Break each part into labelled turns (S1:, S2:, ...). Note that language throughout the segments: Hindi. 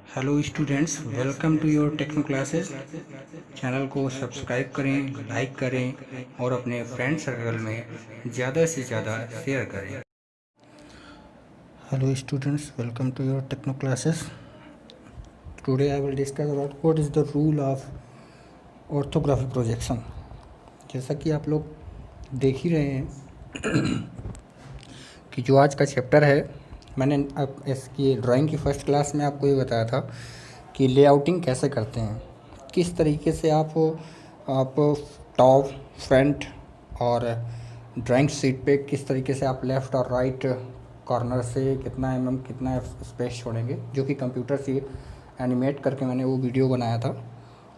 S1: Hello students, welcome to your Techno Classes. Channel को सब्सक्राइब करें, लाइक करें और अपने फ्रेंड सर्कल में ज़्यादा से ज़्यादा शेयर करें। Hello students, welcome to your Techno Classes. Today I will discuss about what is the rule of orthography projection. जैसा कि आप लोग देख ही रहे हैं कि जो आज का चैप्टर है, मैंने अब इसकी ड्राइंग की फ़र्स्ट क्लास में आपको ये बताया था कि लेआउटिंग कैसे करते हैं, किस तरीके से आप टॉप, फ्रंट और ड्राइंग शीट पे किस तरीके से आप लेफ़्ट और राइट कॉर्नर से कितना स्पेस छोड़ेंगे, जो कि कंप्यूटर से एनिमेट करके मैंने वो वीडियो बनाया था।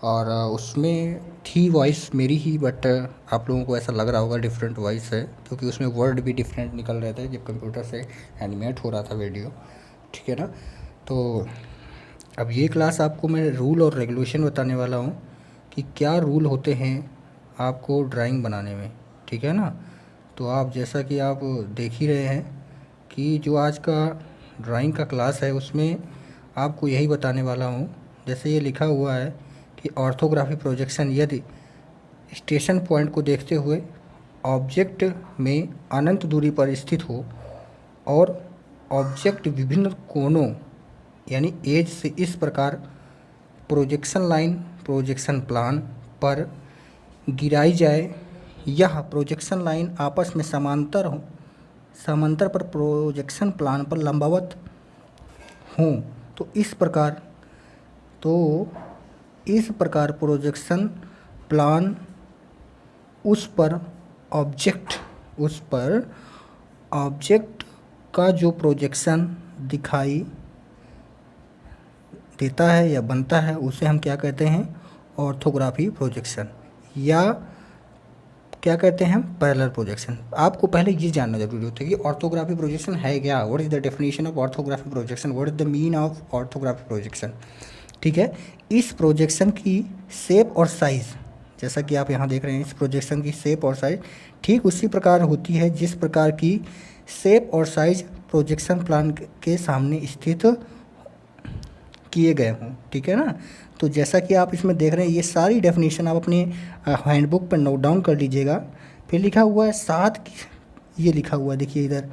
S1: और उसमें थी वॉइस मेरी ही, बट आप लोगों को ऐसा लग रहा होगा डिफरेंट वॉइस है, क्योंकि उसमें वर्ड भी डिफरेंट निकल रहे थे जब कंप्यूटर से एनिमेट हो रहा था वीडियो। ठीक है ना। तो अब ये क्लास आपको मैं रूल और रेगुलेशन बताने वाला हूँ कि क्या रूल होते हैं आपको ड्राइंग बनाने में। ठीक है ना। तो आप जैसा कि आप देख ही रहे हैं कि जो आज का ड्राइंग का क्लास है उसमें आपको यही बताने वाला हूँ। जैसे ये लिखा हुआ है कि ऑर्थोग्राफी प्रोजेक्शन यदि स्टेशन पॉइंट को देखते हुए ऑब्जेक्ट में अनंत दूरी पर स्थित हो और ऑब्जेक्ट विभिन्न कोणों यानी एज से इस प्रकार प्रोजेक्शन लाइन प्रोजेक्शन प्लान पर गिराई जाए, यह प्रोजेक्शन लाइन आपस में समांतर पर प्रोजेक्शन प्लान पर लंबवत हों, तो इस प्रकार प्रोजेक्शन प्लान उस पर ऑब्जेक्ट का जो प्रोजेक्शन दिखाई देता है या बनता है उसे हम क्या कहते हैं, ऑर्थोग्राफी प्रोजेक्शन, या क्या कहते हैं हम, पैरेलल प्रोजेक्शन। आपको पहले ये जानना जरूरी होता है कि ऑर्थोग्राफी प्रोजेक्शन है क्या, what is the definition of orthography projection, what is the mean of orthography projection. ठीक है। इस प्रोजेक्शन की शेप और साइज़, जैसा कि आप यहाँ देख रहे हैं, इस प्रोजेक्शन की शेप और साइज़ ठीक उसी प्रकार होती है जिस प्रकार की शेप और साइज़ प्रोजेक्शन प्लान के सामने स्थित किए गए हों। ठीक है ना। तो जैसा कि आप इसमें देख रहे हैं, ये सारी डेफिनेशन आप अपनी हैंडबुक पर नोट डाउन कर लीजिएगा। फिर लिखा हुआ है ये लिखा हुआ है, देखिए इधर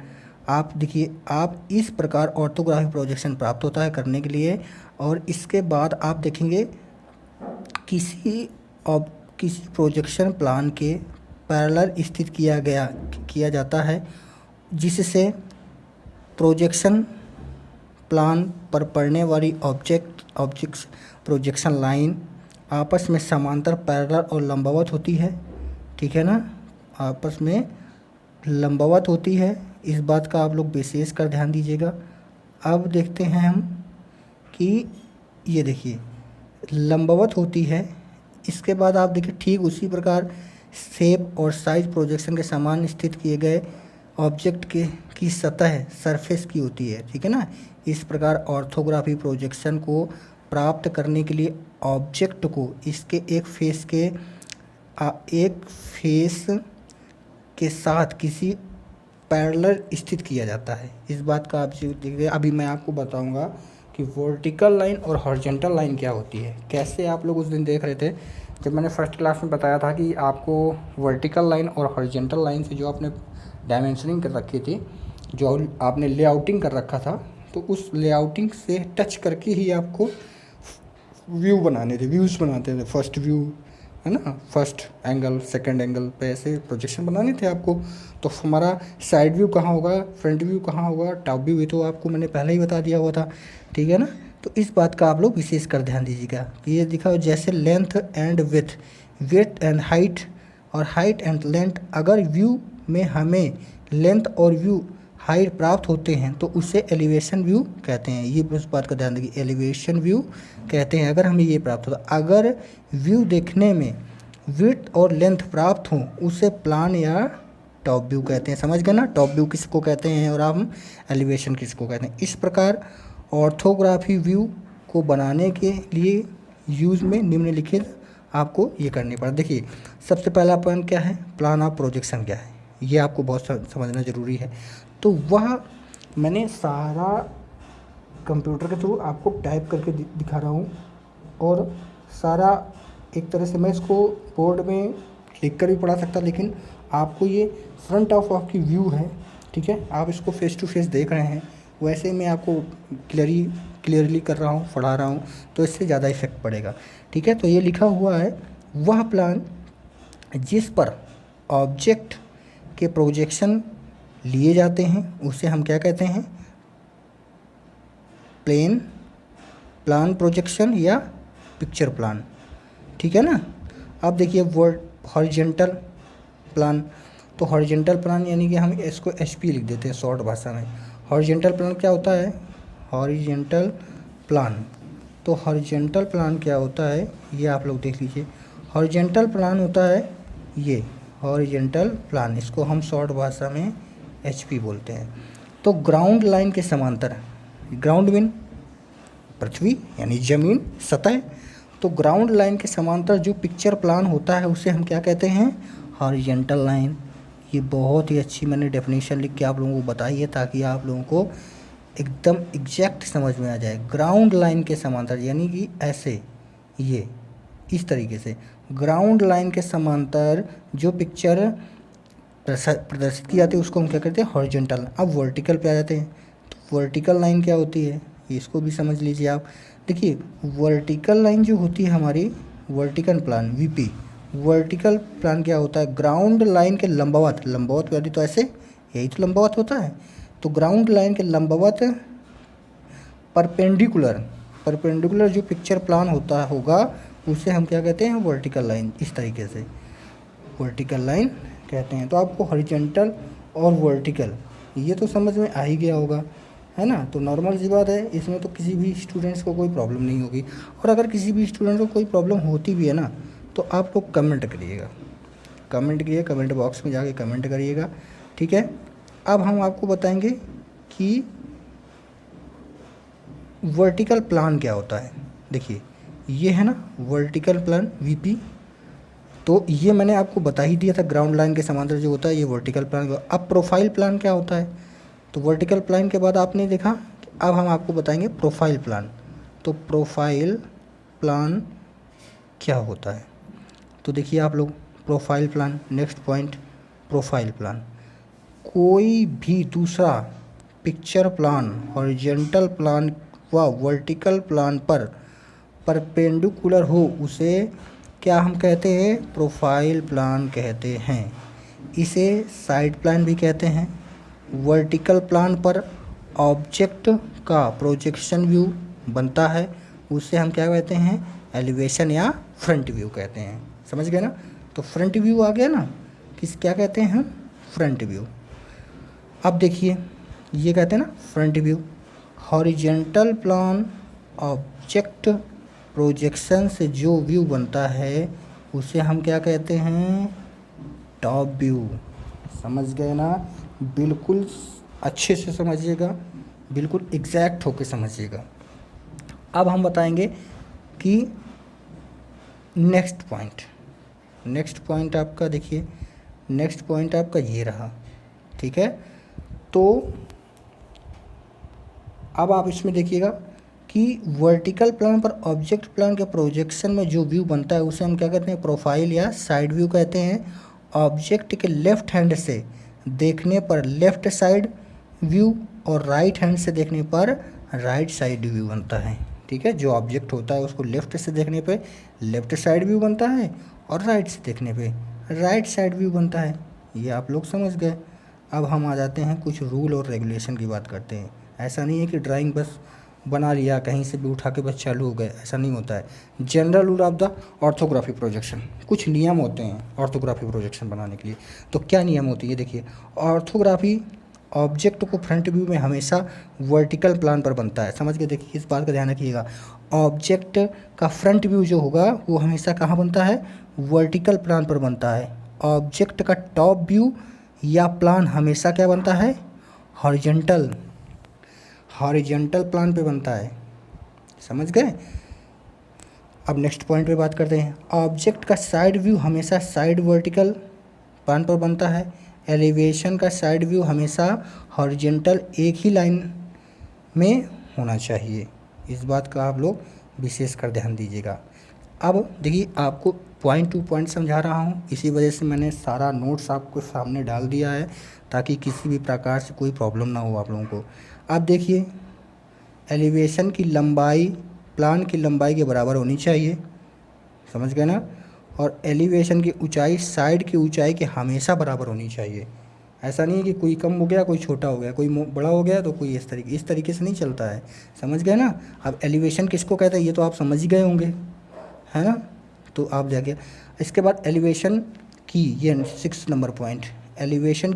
S1: आप देखिए, आप इस प्रकार ऑर्थोग्राफी प्रोजेक्शन प्राप्त होता है करने के लिए। और इसके बाद आप देखेंगे किसी प्रोजेक्शन प्लान के पैरेलल स्थित किया जाता है, जिससे प्रोजेक्शन प्लान पर पड़ने वाली ऑब्जेक्ट्स प्रोजेक्शन लाइन आपस में समांतर, पैरेलल और लंबवत होती है। ठीक है ना, आपस में लंबवत होती है। इस बात का आप लोग विशेष कर ध्यान दीजिएगा। अब देखते हैं हम कि ये देखिए लंबवत होती है। इसके बाद आप देखिए ठीक उसी प्रकार शेप और साइज प्रोजेक्शन के समान स्थित किए गए ऑब्जेक्ट की सतह सरफेस की होती है। ठीक है ना। इस प्रकार ऑर्थोग्राफी प्रोजेक्शन को प्राप्त करने के लिए ऑब्जेक्ट को इसके एक फेस के साथ किसी पैरेलल स्थित किया जाता है। इस बात का आप देखिए, अभी मैं आपको बताऊंगा कि वर्टिकल लाइन और हॉरिजॉन्टल लाइन क्या होती है। कैसे आप लोग उस दिन देख रहे थे जब मैंने फर्स्ट क्लास में बताया था कि आपको वर्टिकल लाइन और हॉरिजॉन्टल लाइन से जो आपने डायमेंशनिंग कर रखी थी, जो आपने लेआउटिंग कर रखा था, तो उस लेआउटिंग से टच करके ही आपको व्यूज़ बनाते थे। फर्स्ट व्यू है ना, फर्स्ट एंगल, सेकंड एंगल पे ऐसे प्रोजेक्शन बनाने थे आपको। तो हमारा साइड व्यू कहाँ होगा, फ्रंट व्यू कहाँ होगा, टॉप व्यू, ये तो आपको मैंने पहले ही बता दिया हुआ था। ठीक है ना। तो इस बात का आप लोग विशेष कर ध्यान दीजिएगा कि ये दिखा जैसे length and width and height और हाइट एंड लेंथ, अगर व्यू में हमें लेंथ और व्यू हाइट प्राप्त होते हैं तो उसे एलिवेशन व्यू कहते हैं। ये उस बात का ध्यान रखिए, एलिवेशन व्यू कहते हैं अगर हमें ये प्राप्त होता। अगर व्यू देखने में विड्थ और लेंथ प्राप्त हो उसे प्लान या टॉप व्यू कहते हैं। समझ गए ना, टॉप व्यू किसको कहते हैं और हम एलिवेशन किसको कहते हैं। इस प्रकार ऑर्थोग्राफी व्यू को बनाने के लिए यूज़ में निम्नलिखित आपको ये करनी पड़े। देखिए सबसे पहला पॉइंट क्या है, प्लान ऑफ प्रोजेक्शन क्या है, ये आपको बहुत समझना ज़रूरी है। तो वह मैंने सारा कंप्यूटर के थ्रू आपको टाइप करके दिखा रहा हूँ, और सारा एक तरह से मैं इसको बोर्ड में लिख कर भी पढ़ा सकता, लेकिन आपको ये फ्रंट ऑफ की व्यू है, ठीक है, आप इसको फेस टू फेस देख रहे हैं, वैसे मैं आपको क्लियरली कर रहा हूँ, पढ़ा रहा हूँ, तो इससे ज़्यादा इफेक्ट पड़ेगा, ठीक है। तो ये लिखा हुआ है, वह प्लान जिस पर ऑब्जेक्ट के प्रोजेक्शन लिए जाते हैं उसे हम क्या कहते हैं, प्लेन प्लान प्रोजेक्शन या पिक्चर प्लान, ठीक है ना। अब देखिए वर्ड हॉरिजेंटल प्लान, तो हॉरिजेंटल प्लान यानी कि हम इसको एचपी लिख देते हैं शॉर्ट भाषा में। हॉरिजेंटल प्लान क्या होता है, हॉरिजेंटल प्लान, तो हॉरिजेंटल प्लान क्या होता है ये आप लोग देख लीजिए। हॉरिजेंटल प्लान होता है ये हॉरिजेंटल प्लान, इसको हम शॉर्ट भाषा में एचपी बोलते हैं। तो ग्राउंड लाइन के समांतर, ग्राउंड मीन पृथ्वी यानी ज़मीन, सतह, तो ग्राउंड लाइन के समांतर जो पिक्चर प्लान होता है उसे हम क्या कहते हैं, हॉरिजेंटल लाइन। ये बहुत ही अच्छी मैंने डेफिनेशन लिख के आप लोगों को बताई है, ताकि आप लोगों को एकदम एग्जैक्ट समझ में आ जाए। ग्राउंड लाइन के समांतर यानी कि ऐसे, ये इस तरीके से ग्राउंड लाइन के समांतर जो पिक्चर प्रदर्शित की जाती है उसको हम क्या करते हैं, हॉरिजेंटल। अब वर्टिकल पे आ जाते हैं, तो वर्टिकल लाइन क्या होती है इसको भी समझ लीजिए आप। देखिए वर्टिकल लाइन जो होती है हमारी, vertical plan VP, vertical plan क्या होता है, ग्राउंड लाइन के लंबवत, लंबवत यानी तो ऐसे, यही तो लंबवत होता है। तो ग्राउंड लाइन के लंबवत परपेंडिकुलर जो पिक्चर प्लान होगा उसे हम क्या कहते हैं, वर्टिकल लाइन। इस तरीके से वर्टिकल लाइन कहते हैं। तो आपको हॉरिजॉन्टल और वर्टिकल ये तो समझ में आ ही गया होगा, है ना। तो नॉर्मल सी बात है, इसमें तो किसी भी स्टूडेंट्स को कोई प्रॉब्लम नहीं होगी। और अगर किसी भी स्टूडेंट को कोई प्रॉब्लम होती भी है ना, तो आप लोग कमेंट करिएगा, कमेंट बॉक्स में जाके कमेंट करिएगा, ठीक है। अब हम आपको बताएंगे कि वर्टिकल प्लान क्या होता है। देखिए ये है ना वर्टिकल प्लान वीपी, तो ये मैंने आपको बता ही दिया था, ग्राउंड लाइन के समांतर जो होता है ये वर्टिकल प्लान। अब प्रोफाइल प्लान क्या होता है, तो वर्टिकल प्लान के बाद आपने देखा, अब हम आपको बताएंगे प्रोफाइल प्लान। तो प्रोफाइल प्लान क्या होता है, तो देखिए आप लोग, profile plan, next point, profile plan, कोई भी दूसरा पिक्चर प्लान हॉरिजॉन्टल प्लान व वर्टिकल प्लान पर परपेंडिकुलर हो उसे क्या हम कहते हैं, प्रोफाइल प्लान कहते हैं। इसे साइड प्लान भी कहते हैं। वर्टिकल प्लान पर ऑब्जेक्ट का प्रोजेक्शन व्यू बनता है उसे हम क्या कहते हैं, एलिवेशन या फ्रंट व्यू कहते हैं। समझ गए ना। तो फ्रंट व्यू आ गया ना, क्या कहते हैं हम, फ्रंट व्यू। अब देखिए ये कहते हैं ना front view. Horizontal plan object projection से जो व्यू बनता है उसे हम क्या कहते हैं, टॉप व्यू। समझ गए ना, बिल्कुल अच्छे से समझिएगा, बिल्कुल एग्जैक्ट होके समझिएगा। अब हम बताएंगे कि नेक्स्ट पॉइंट आपका, देखिए नेक्स्ट पॉइंट आपका ये रहा, ठीक है। तो अब आप इसमें देखिएगा कि वर्टिकल प्लान पर ऑब्जेक्ट प्लान के प्रोजेक्शन में जो व्यू बनता है उसे हम क्या कहते हैं, प्रोफाइल या साइड व्यू कहते हैं। ऑब्जेक्ट के लेफ्ट हैंड से देखने पर लेफ्ट साइड व्यू और राइट हैंड से देखने पर राइट साइड व्यू बनता है, ठीक है। जो ऑब्जेक्ट होता है उसको लेफ्ट से देखने पे लेफ्ट साइड व्यू बनता है और राइट से देखने पे राइट साइड व्यू बनता है। ये आप लोग समझ गए। अब हम आ जाते हैं कुछ रूल और रेगुलेशन की बात करते हैं। ऐसा नहीं है कि ड्राइंग बस बना लिया कहीं से भी उठा के बस चालू हो गए, ऐसा नहीं होता है। General rule of the orthography projection, कुछ नियम होते हैं ऑर्थोग्राफी प्रोजेक्शन बनाने के लिए। तो क्या नियम होती है, देखिए ऑर्थोग्राफी ऑब्जेक्ट को फ्रंट व्यू में हमेशा वर्टिकल प्लान पर बनता है। समझ के देखिए, इस बात का ध्यान रखिएगा। ऑब्जेक्ट का फ्रंट व्यू जो होगा वो हमेशा कहाँ बनता है, वर्टिकल प्लान पर बनता है। ऑब्जेक्ट का टॉप व्यू या प्लान हमेशा क्या बनता है, हॉरिजॉन्टल प्लान पे बनता है। समझ गए। अब नेक्स्ट पॉइंट पे बात करते हैं। ऑब्जेक्ट का साइड व्यू हमेशा साइड वर्टिकल प्लान पर बनता है। एलिवेशन का साइड व्यू हमेशा हॉरिजॉन्टल एक ही लाइन में होना चाहिए। इस बात का आप लोग विशेष कर ध्यान दीजिएगा। अब देखिए आपको पॉइंट टू पॉइंट समझा रहा हूँ, इसी वजह से मैंने सारा नोट्स आपको सामने डाल दिया है ताकि किसी भी प्रकार से कोई प्रॉब्लम ना हो आप लोगों को। अब देखिए एलिवेशन की लंबाई प्लान की लंबाई के बराबर होनी चाहिए, समझ गए ना। और एलिवेशन की ऊंचाई साइड की ऊंचाई के हमेशा बराबर होनी चाहिए। ऐसा नहीं है कि कोई कम हो गया कोई छोटा हो गया, कोई बड़ा हो गया तो कोई इस तरीके से नहीं चलता है, समझ गए ना। अब एलिवेशन किसको कहते हैं ये तो आप समझ ही गए होंगे, है ना। तो आप जाके इसके बाद एलिवेशन की, ये 6 नंबर पॉइंट, एलिवेशन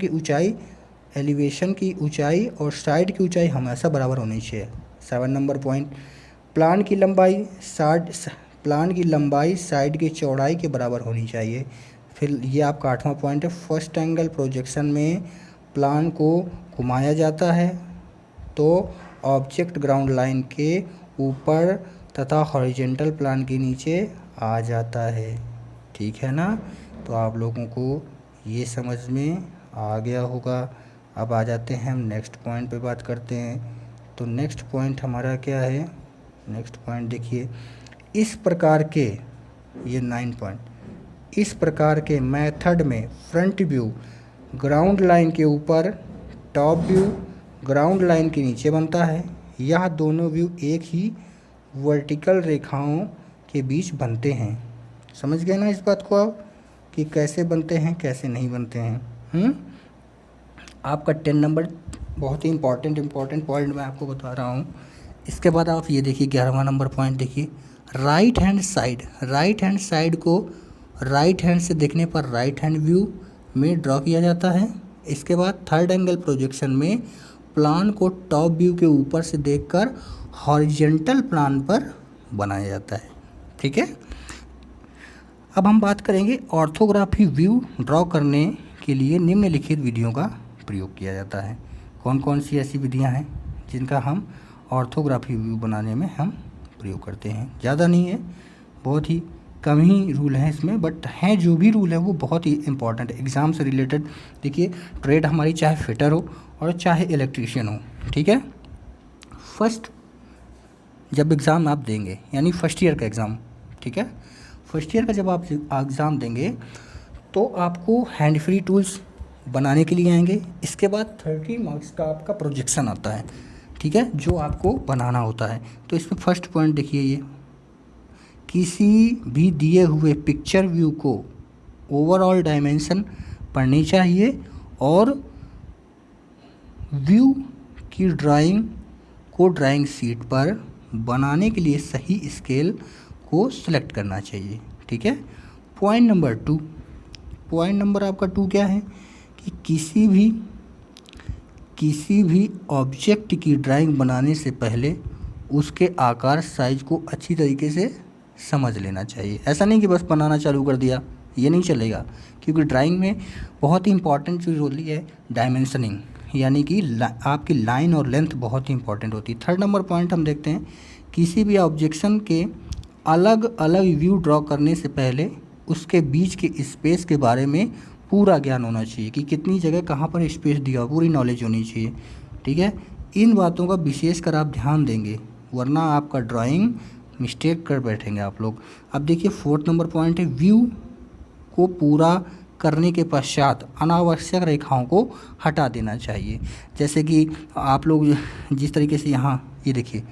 S1: की ऊंचाई और साइड की ऊंचाई हमेशा बराबर होनी चाहिए। 7 नंबर पॉइंट, प्लान की लंबाई साइड की चौड़ाई के बराबर होनी चाहिए। फिर ये आपका 8वां पॉइंट है, फर्स्ट एंगल प्रोजेक्शन में प्लान को घुमाया जाता है तो ऑब्जेक्ट ग्राउंड लाइन के ऊपर तथा हॉरिजॉन्टल प्लान के नीचे आ जाता है, ठीक है ना। तो आप लोगों को ये समझ में आ गया होगा। अब आ जाते हैं हम नेक्स्ट पॉइंट पे बात करते हैं। तो नेक्स्ट पॉइंट हमारा क्या है, नेक्स्ट पॉइंट देखिए, इस प्रकार के, ये 9 पॉइंट, इस प्रकार के मेथड में फ्रंट व्यू ग्राउंड लाइन के ऊपर, टॉप व्यू ग्राउंड लाइन के नीचे बनता है। यह दोनों व्यू एक ही वर्टिकल रेखाओं के बीच बनते हैं। समझ गए ना इस बात को आप कि कैसे बनते हैं कैसे नहीं बनते हैं। आपका 10 नंबर बहुत ही इम्पॉर्टेंट पॉइंट मैं आपको बता रहा हूँ। इसके बाद आप ये देखिए 11वां नंबर पॉइंट देखिए, राइट हैंड साइड को राइट हैंड से देखने पर राइट हैंड व्यू में ड्रॉ किया जाता है। इसके बाद थर्ड एंगल प्रोजेक्शन में प्लान को टॉप व्यू के ऊपर से देखकर हॉरिजॉन्टल प्लान पर बनाया जाता है, ठीक है। अब हम बात करेंगे ऑर्थोग्राफी व्यू ड्रॉ करने के लिए निम्नलिखित विधियों का प्रयोग किया जाता है। कौन कौन सी ऐसी विधियां हैं जिनका हम ऑर्थोग्राफी व्यू बनाने में हम प्रयोग करते हैं। ज़्यादा नहीं है, बहुत ही कम ही रूल हैं इसमें, बट हैं जो भी रूल है वो बहुत ही इंपॉर्टेंट है एग्ज़ाम से रिलेटेड। देखिए ट्रेड हमारी चाहे फिटर हो और चाहे इलेक्ट्रीशियन हो, ठीक है। फर्स्ट जब एग्ज़ाम आप देंगे यानी फर्स्ट ईयर का एग्ज़ाम, ठीक है, फर्स्ट ईयर का जब आप एग्ज़ाम देंगे तो आपको हैंड फ्री टूल्स बनाने के लिए आएंगे। इसके बाद 30 मार्क्स का आपका प्रोजेक्शन आता है, ठीक है, जो आपको बनाना होता है। तो इसमें फर्स्ट पॉइंट देखिए, ये किसी भी दिए हुए पिक्चर व्यू को ओवरऑल डायमेंशन पढ़नी चाहिए और व्यू की ड्राइंग शीट पर बनाने के लिए सही स्केल को सिलेक्ट करना चाहिए, ठीक है। पॉइंट नंबर आपका 2 क्या है कि किसी भी ऑब्जेक्ट की ड्राइंग बनाने से पहले उसके आकार साइज को अच्छी तरीके से समझ लेना चाहिए। ऐसा नहीं कि बस बनाना चालू कर दिया, ये नहीं चलेगा, क्योंकि ड्राइंग में बहुत ही इंपॉर्टेंट चीज़ होती है डायमेंशनिंग, यानी कि आपकी लाइन और लेंथ बहुत ही इंपॉर्टेंट होती है। थर्ड नंबर पॉइंट हम देखते हैं, किसी भी ऑब्जेक्शन के अलग अलग व्यू ड्रॉ करने से पहले उसके बीच के स्पेस के बारे में पूरा ज्ञान होना चाहिए कि कितनी जगह कहाँ पर स्पेस दिया, पूरी नॉलेज होनी चाहिए, ठीक है। इन बातों का विशेष कर आप ध्यान देंगे, वरना आपका ड्राइंग मिस्टेक कर बैठेंगे आप लोग। अब देखिए 4th नंबर पॉइंट है, व्यू को पूरा करने के पश्चात अनावश्यक रेखाओं को हटा देना चाहिए। जैसे कि आप लोग जिस तरीके से यहाँ ये देखिए,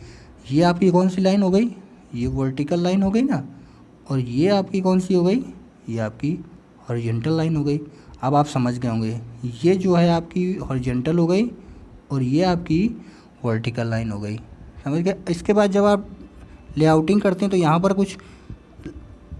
S1: ये आपकी कौन सी लाइन हो गई, ये वर्टिकल लाइन हो गई ना, और ये आपकी कौन सी हो गई, ये आपकी हॉरिजॉन्टल लाइन हो गई। अब आप समझ गए होंगे, ये जो है आपकी हॉरिजॉन्टल हो गई और ये आपकी वर्टिकल लाइन हो गई, समझ गए। इसके बाद जब आप लेआउटिंग करते हैं तो यहाँ पर कुछ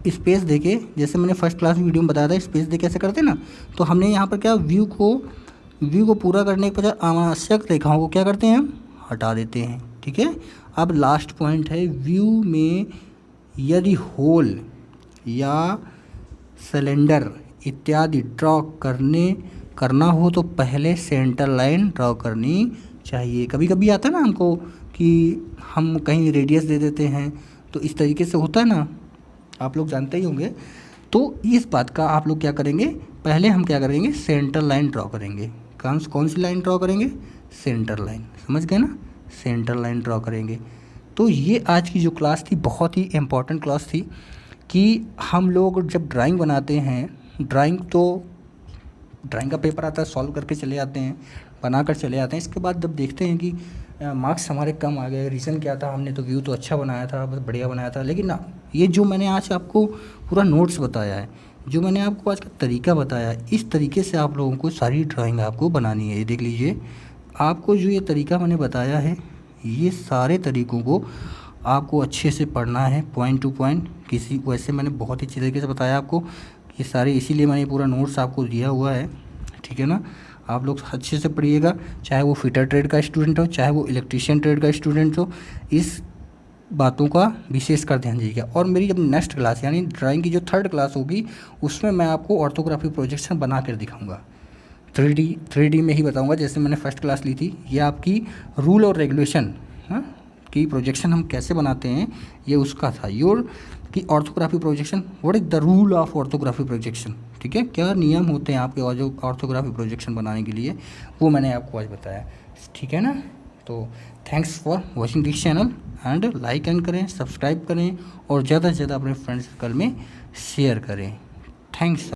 S1: स्पेस देके, जैसे मैंने फर्स्ट क्लास वीडियो में बताया था स्पेस दे कैसे करते हैं ना, तो हमने यहाँ पर क्या व्यू को पूरा करने के पश्चात अनावश्यक रेखाओं को क्या करते हैं, हम हटा देते हैं, ठीक है। अब लास्ट पॉइंट है, व्यू में यदि होल या सिलेंडर इत्यादि ड्रॉ करना हो तो पहले सेंटर लाइन ड्रॉ करनी चाहिए। कभी कभी आता है ना हमको कि हम कहीं रेडियस दे देते हैं, तो इस तरीके से होता है ना, आप लोग जानते ही होंगे। तो इस बात का आप लोग क्या करेंगे, पहले हम क्या करेंगे, सेंटर लाइन ड्रॉ करेंगे। कौन सी लाइन ड्रॉ करेंगे, सेंटर लाइन, समझ गए ना, सेंटर लाइन ड्रॉ करेंगे। तो ये आज की जो क्लास थी बहुत ही इम्पॉर्टेंट क्लास थी कि हम लोग जब ड्राइंग बनाते हैं, ड्राइंग का पेपर आता है, सॉल्व करके चले आते हैं, बनाकर चले आते हैं। इसके बाद जब देखते हैं कि मार्क्स हमारे कम आ गए, रीज़न क्या था, हमने तो व्यू तो अच्छा बनाया था, बस बढ़िया बनाया था, लेकिन ना ये जो मैंने आज आपको पूरा नोट्स बताया है, जो मैंने आपको आज का तरीका बताया है, इस तरीके से आप लोगों को सारी ड्राइंग आपको बनानी है। ये देख लीजिए, आपको जो ये तरीका मैंने बताया है, ये सारे तरीक़ों को आपको अच्छे से पढ़ना है, पॉइंट टू पॉइंट। किसी वैसे मैंने बहुत ही अच्छी तरीके से बताया आपको, ये सारे, इसीलिए मैंने पूरा नोट्स आपको दिया हुआ है, ठीक है ना। आप लोग अच्छे से पढ़िएगा, चाहे वो फिटर ट्रेड का स्टूडेंट हो, चाहे वो इलेक्ट्रीशियन ट्रेड का स्टूडेंट हो, इस बातों का विशेष कर ध्यान दीजिएगा। और मेरी जब नेक्स्ट क्लास यानी ड्राइंग की जो 3rd क्लास होगी, उसमें मैं आपको ऑर्थोग्राफिक प्रोजेक्शन बना कर दिखाऊँगा। 3D में ही बताऊँगा, जैसे मैंने फर्स्ट क्लास ली थी। ये आपकी रूल और रेगुलेशन कि प्रोजेक्शन हम कैसे बनाते हैं, ये उसका था। योर कि orthography projection, what is the rule of orthography projection, ठीक है, क्या नियम होते हैं आपके जो ऑर्थोग्राफी प्रोजेक्शन बनाने के लिए, वो मैंने आपको आज बताया, ठीक है ना। तो thanks for watching this channel and like and करें, सब्सक्राइब करें और ज़्यादा से ज़्यादा अपने फ्रेंड सर्कल में शेयर करें। थैंक्स।